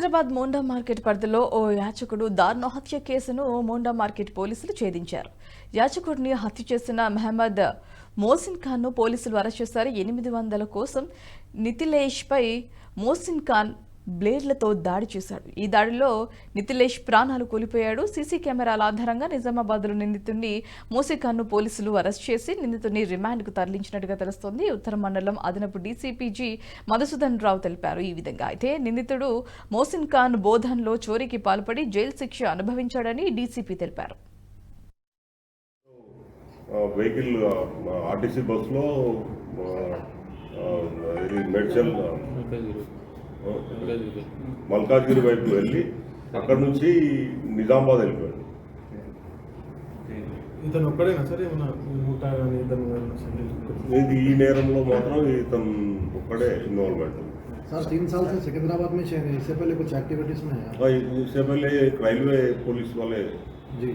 Hyderabad Monda market పరిధిలో ఓ యాచకుడు దారుణ హత్య కేసును మోండా మార్కెట్ పోలీసులు ఛేదించారు. యాచకుడిని హత్య చేసిన మహమ్మద్ మోసిన్ ఖాన్ను పోలీసులు అరెస్ట్ చేశారు. 800 కోసం నితిలేష్ పై మోసిన్ ఖాన్ బ్లేడ్లతో దాడి చేశాడు. ఈ దాడిలో నితిలేష్ ప్రాణాలు కోల్పోయాడు. సీసీ కెమెరాల ఆధారంగా నిజామాబాద్లో నిందితుడిని మోసిన్ ఖాన్ను పోలీసులు అరెస్ట్ చేసి నిందితుడిని రిమాండ్కు తరలించినట్టుగా తెలుస్తోంది. ఉత్తర మండలం అదనపు డీసీపీ మధుసూదన్ రావు తెలిపారు. ఈ విధంగా అయితే నిందితుడు మోసిన్ ఖాన్ బోధన్లో చోరీకి పాల్పడి జైలు శిక్ష అనుభవించాడని డీసీపీ తెలిపారు. వెహికల్ ఆర్టీసీ బస్సులో మెడ్చల్ మల్కాజ్గిరి వైపు వెళ్ళి అక్కడ నుంచి నిజామాబాద్ వెళ్ళిపోయాడు. ఇతను ఒక్కడేనా సరే ఈ నేరంలో మాత్రం ఇతను ఒక్కడే ఇన్వాల్వ్మెంట్. सर 3 साल से सिकंदराबाद में शहर है, इससे पहले कुछ एक्टिविटीज में है? इससे पहले रेलवे पुलिस वाले जी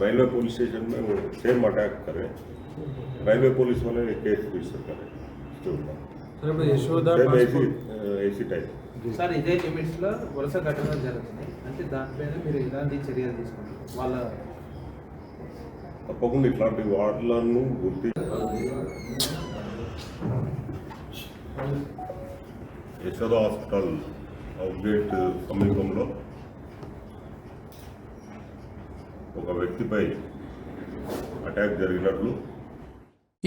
रेलवे पुलिस स्टेशन में वो सेम अटैक करे, रेलवे पुलिस वाले केस रजिस्टर करे. ఏసీ టైప్ సార్ ఇదే లిమిట్స్ లో వరుస ఘటనలు జరుగుతున్నాయి అంటే దానిపైన మీరు ఇలాంటి చర్యలు తీసుకుంటారు వాళ్ళ తప్పకుండా ఇట్లాంటి వార్డులను గుర్తి యశోద హాస్పిటల్ అవుట్గేట్ సమీపంలో ఒక వ్యక్తిపై అటాక్ జరిగినట్లు.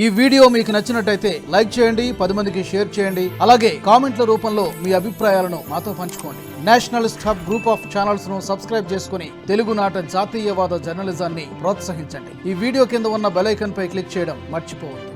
ఈ వీడియో మీకు నచ్చినట్టయితే లైక్ చేయండి, 10 మందికి షేర్ చేయండి. అలాగే కామెంట్ల రూపంలో మీ అభిప్రాయాలను మాతో పంచుకోండి. Nationalist hub group of channels ను సబ్స్క్రైబ్ చేసుకుని తెలుగునాట జాతీయవాద జర్నలిజాన్ని ప్రోత్సహించండి. ఈ వీడియో కింద ఉన్న బెల్ ఐకాన్ పై క్లిక్ చేయడం మర్చిపోవద్దు.